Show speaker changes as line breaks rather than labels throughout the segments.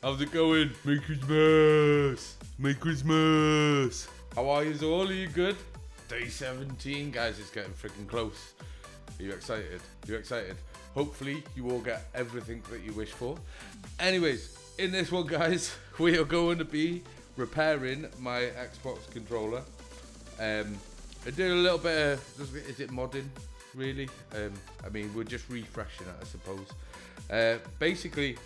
How's it going? Merry Christmas! Merry Christmas! How are you all? Are you good? Day 17, guys, it's getting freaking close. Are you excited? You excited? Hopefully you all get everything that you wish for. Anyways, in this one, guys, we are going to be repairing my Xbox controller. I did a little bit of, is it modding, really? I mean, we're just refreshing it, I suppose. Basically,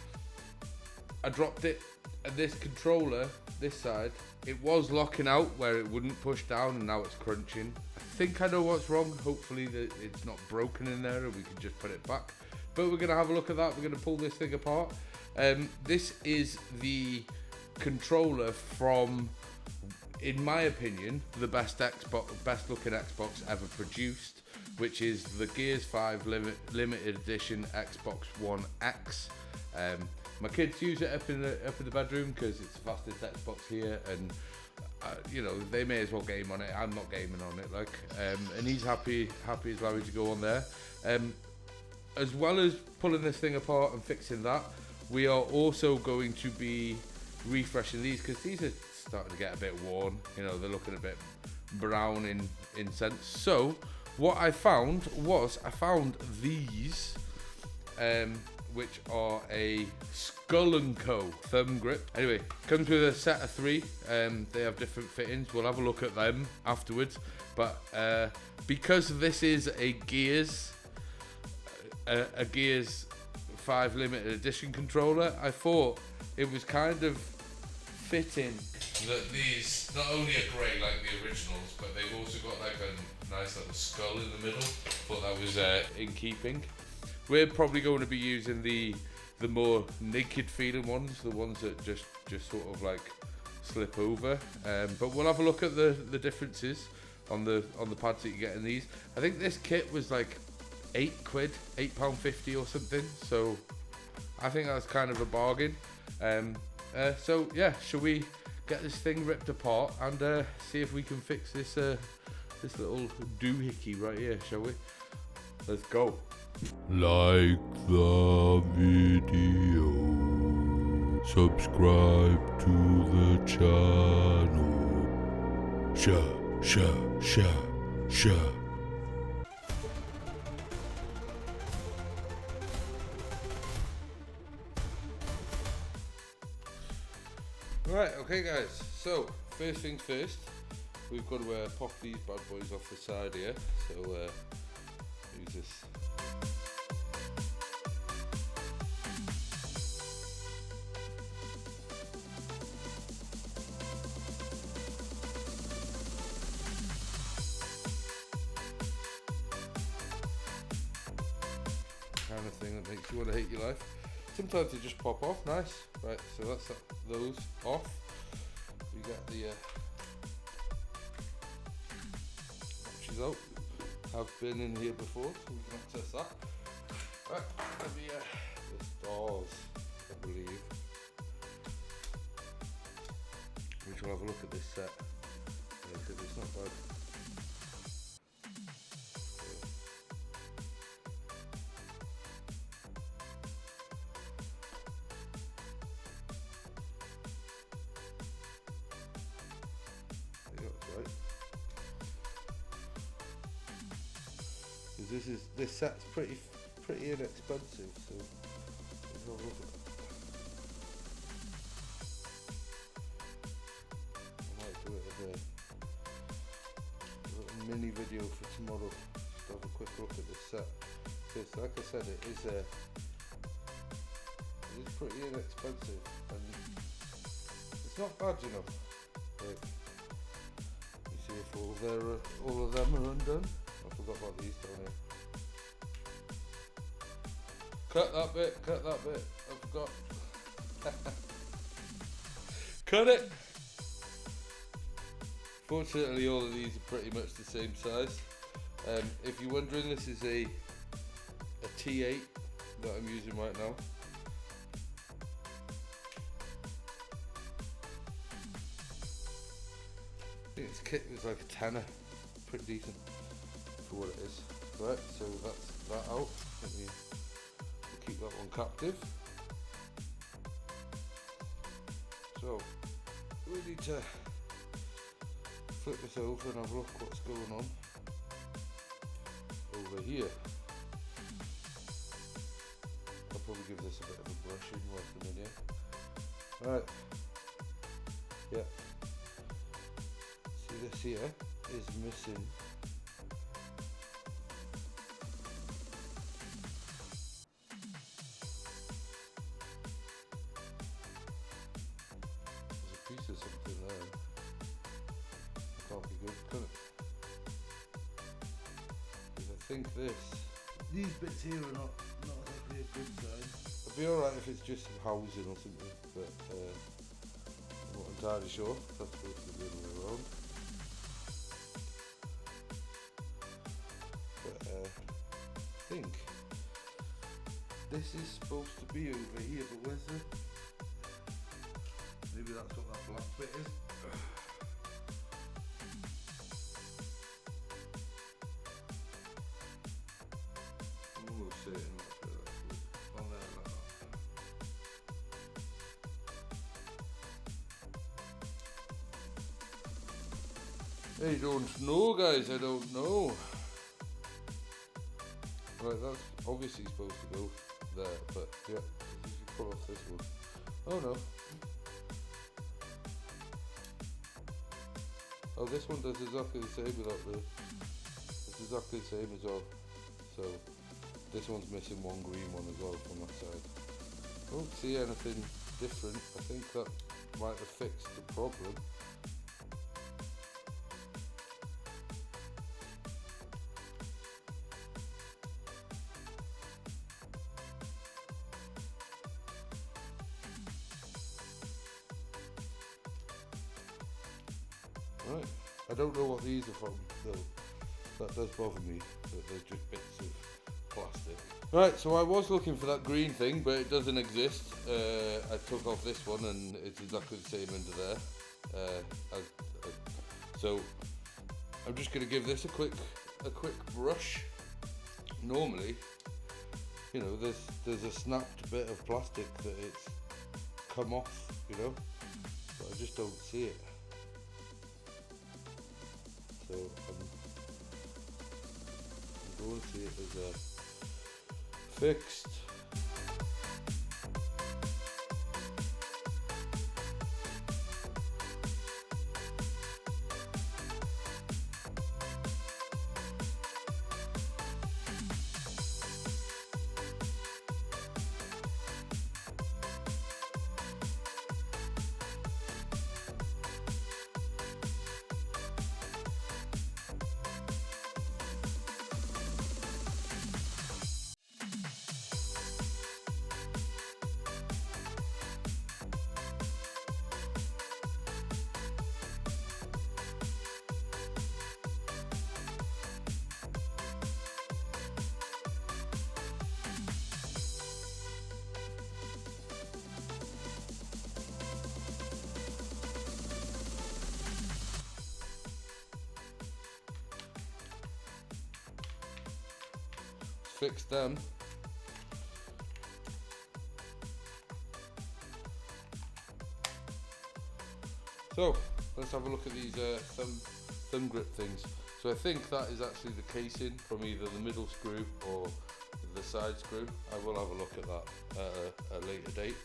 I dropped it, and this controller, this side, it was locking out where it wouldn't push down, and now it's crunching. I think I know what's wrong. Hopefully that it's not broken in there, and we can just put it back. But we're gonna have a look at that. We're gonna pull this thing apart. This is the controller from, in my opinion, the best looking Xbox ever produced, which is the Gears 5 limited edition Xbox One X. My kids use it up in the bedroom because it's the fastest Xbox here, and you know, they may as well game on it. I'm not gaming on it, like, and he's happy as Larry to go on there. As well as pulling this thing apart and fixing that, we are also going to be refreshing these, because these are starting to get a bit worn. You know, they're looking a bit brown in sense. So what I found was, I found these, which are a Skull & Co. thumb grip. Anyway, comes with a set of 3. They have different fittings. We'll have a look at them afterwards. But because this is a Gears 5 limited edition controller, I thought it was kind of fitting that these not only are grey like the originals, but they've also got like a nice little skull in the middle. Thought that was in keeping. We're probably going to be using the more naked feeling ones, the ones that just sort of like slip over. But we'll have a look at the differences on the pads that you get in these. I think this kit was like £8, £8.50 or something. So I think that's kind of a bargain. So yeah, shall we get this thing ripped apart and see if we can fix this little doohickey right here, shall we? Let's go. Like the video, subscribe to the channel, share. Right, okay guys, so first things first, we've got to pop these bad boys off the side here. So use this. Kind of thing that makes you want to hate your life. Sometimes they just pop off, nice. Right, so that's those off. We get the notches out. Have been in here before, so we can access that. Right, let me the stars, I believe. We shall have a look at this set. It's not bad. Right. This set's pretty inexpensive, so let's have a look at it. I might do it as a little mini video for tomorrow. Just have a quick look at this set. Because like I said, it is pretty inexpensive, and it's not bad, you know. Like, you see if all of them are undone. I forgot about these down here. Cut that bit, I forgot. Cut it! Fortunately, all of these are pretty much the same size. If you're wondering, this is a T8 that I'm using right now. I think this kit was like a tenner, pretty decent for what it is. Right, so that's that out. We'll keep that one captive. So we need to flip this over and have a look what's going on over here. I'll probably give this a bit of a brushing whilst I'm in here. Right, yeah, see this here is missing piece of something there. Can't be good, can it? Because I think these bits here are not exactly a good sign. It'd be alright if it's just some housing or something, but I'm not entirely sure. That's supposed to be the other way around. But I think this is supposed to be over here, but where's the... Maybe that's what that black bit is. I'm almost certain that's where that's on there like that. I don't know, guys, I don't know. Right, that's obviously supposed to go there, but yeah, if you pull off this one. Oh no. Oh, this one does exactly the same without the... It's exactly the same as well. So, this one's missing one green one as well from that side. I don't see anything different. I think that might have fixed the problem. Right, I don't know what these are from though. That does bother me, that there's just bits of plastic. Right, so I was looking for that green thing, but it doesn't exist. I took off this one and it's exactly the same under there. So I'm just going to give this a quick brush. Normally, you know, there's a snapped bit of plastic that it's come off, you know, but I just don't see it. So I'm going to see it as fixed. Fix them. So let's have a look at these thumb grip things. So I think that is actually the casing from either the middle screw or the side screw. I will have a look at that at a later date.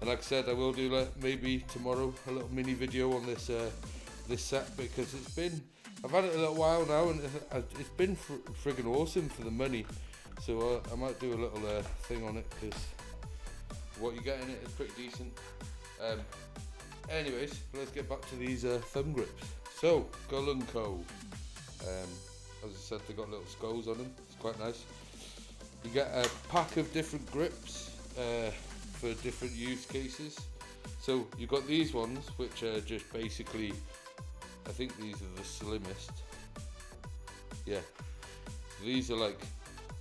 And like I said, I will do maybe tomorrow a little mini video on this this set, because I've had it a little while now and it's been friggin' awesome for the money. So I might do a little thing on it, because what you get in it is pretty decent. Anyways, let's get back to these thumb grips. So, Gull & Co. As I said, they got little skulls on them. It's quite nice. You get a pack of different grips for different use cases. So you've got these ones, which are just basically, I think these are the slimmest. Yeah, these are like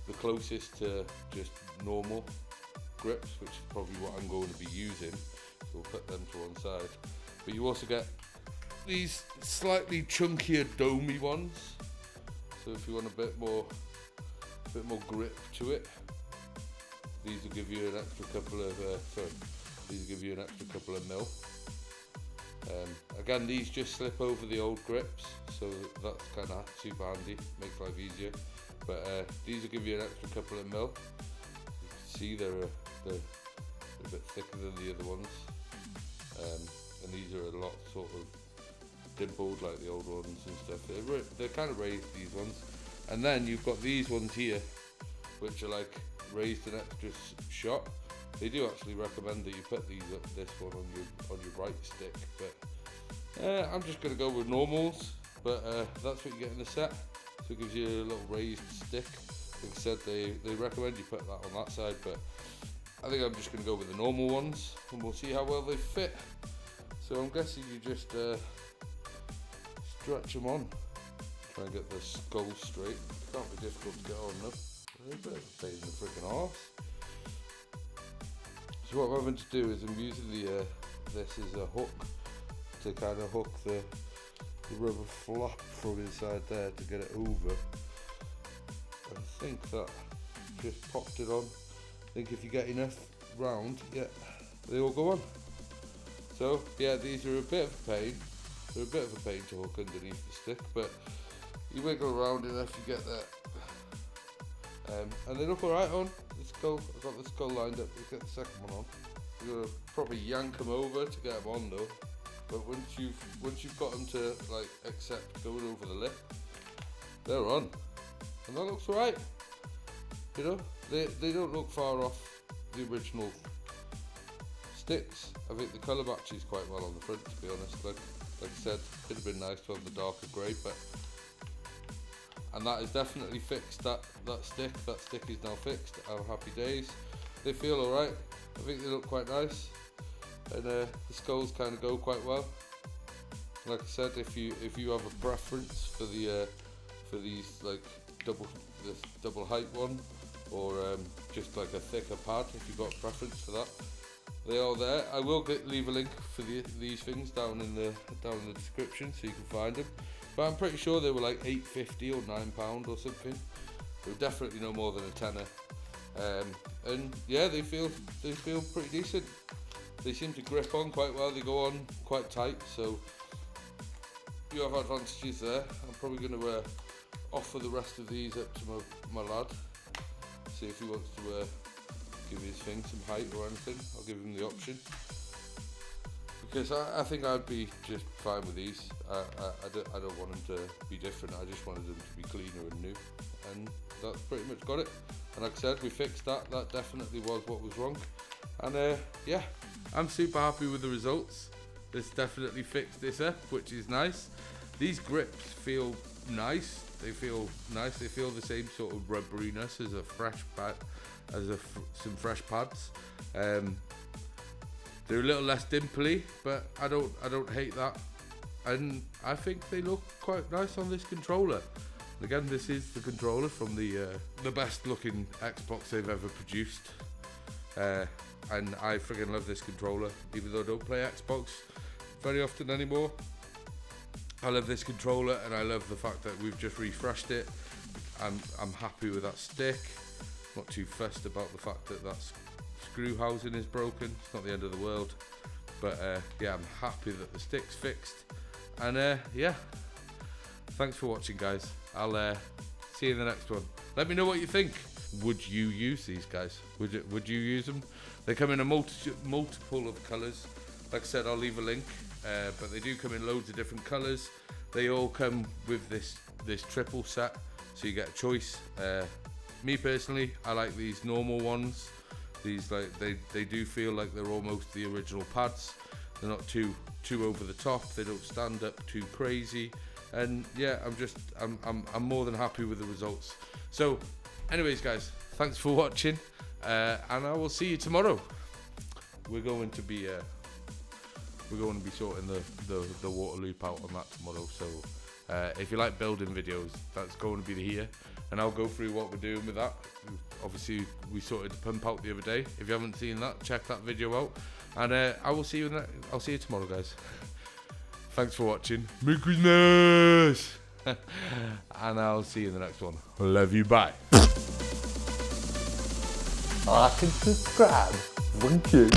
the closest to just normal grips, which is probably what I'm going to be using. So we'll put them to one side. But you also get these slightly chunkier domey ones. So if you want a bit more grip to it, these will give you an extra couple of these will give you an extra couple of mil. Again, these just slip over the old grips, so that's kind of super handy, makes life easier. But these will give you an extra couple of mil. You can see they're a bit thicker than the other ones, and these are a lot sort of dimpled like the old ones and stuff. They're kind of raised, these ones. And then you've got these ones here, which are like raised an extra shot. They do actually recommend that you put these up, this one on your right stick, but I'm just going to go with normals. But that's what you get in the set. So it gives you a little raised stick. Like I said, they recommend you put that on that side, but I think I'm just going to go with the normal ones, and we'll see how well they fit. So I'm guessing you just stretch them on. Try and get the skull straight. Can't be difficult to get on though. A bit of a pain in the freaking arse. So what I'm having to do is I'm using this as a hook to kind of hook the rubber flap from inside there to get it over. I think that just popped it on. I think if you get enough round, yeah, they all go on. So yeah, these are a bit of a pain. They're a bit of a pain to hook underneath the stick, but you wiggle around enough, you get that. And they look alright on the skull. I've got the skull lined up. Let's get the second one on. You're gonna probably yank them over to get them on though. But once you've got them to like accept going over the lip, they're on, and that looks alright. You know, they don't look far off the original sticks. I think the colour matches quite well on the front, to be honest. Like I said, it'd have been nice to have the darker grey, and that is definitely fixed. That stick is now fixed. I'm happy days. They feel alright. I think they look quite nice, and the skulls kind of go quite well. Like I said, if you have a preference for these like this double height one, or just like a thicker pad, if you've got a preference for that, they are there. I will leave a link for these things down in the description so you can find them. But I'm pretty sure they were like £8.50 or £9 or something. They were definitely no more than a tenner. And yeah, they feel pretty decent. They seem to grip on quite well. They go on quite tight, so you have advantages there. I'm probably going to offer the rest of these up to my lad. See if he wants to give his thing some height or anything. I'll give him the option, because I think I'd be just fine with these. I don't want them to be different. I just wanted them to be cleaner and new, and that's pretty much got it. And like I said, we fixed that. That definitely was what was wrong. And yeah, I'm super happy with the results. This definitely fixed this up, which is nice. These grips feel nice. They feel nice. They feel the same sort of rubberiness as a fresh pad, some fresh pads. They're a little less dimply, but I don't hate that. And I think they look quite nice on this controller. Again, this is the controller from the best looking Xbox they've ever produced. And I friggin' love this controller, even though I don't play Xbox very often anymore. I love this controller, and I love the fact that we've just refreshed it. I'm happy with that stick. Not too fussed about the fact that screw housing is broken. It's not the end of the world. But yeah, I'm happy that the stick's fixed. And yeah, thanks for watching, guys. I'll see you in the next one. Let me know what you think. Would you use these, guys? Would you use them? They come in a multiple of colours. Like I said, I'll leave a link. But they do come in loads of different colours. They all come with this triple set, so you get a choice. Me personally, I like these normal ones. These they do feel like they're almost the original pads. They're not too over the top. They don't stand up too crazy. And yeah, I'm more than happy with the results. So, anyways, guys, thanks for watching, and I will see you tomorrow. We're going to be sorting the water loop out on that tomorrow. So if you like building videos, that's going to be here, and I'll go through what we're doing with that. Obviously, we sorted the pump out the other day. If you haven't seen that, check that video out, and I'll see you tomorrow, guys. Thanks for watching. Merry Christmas, and I'll see you in the next one. Love you. Bye.
Like and subscribe. Thank you.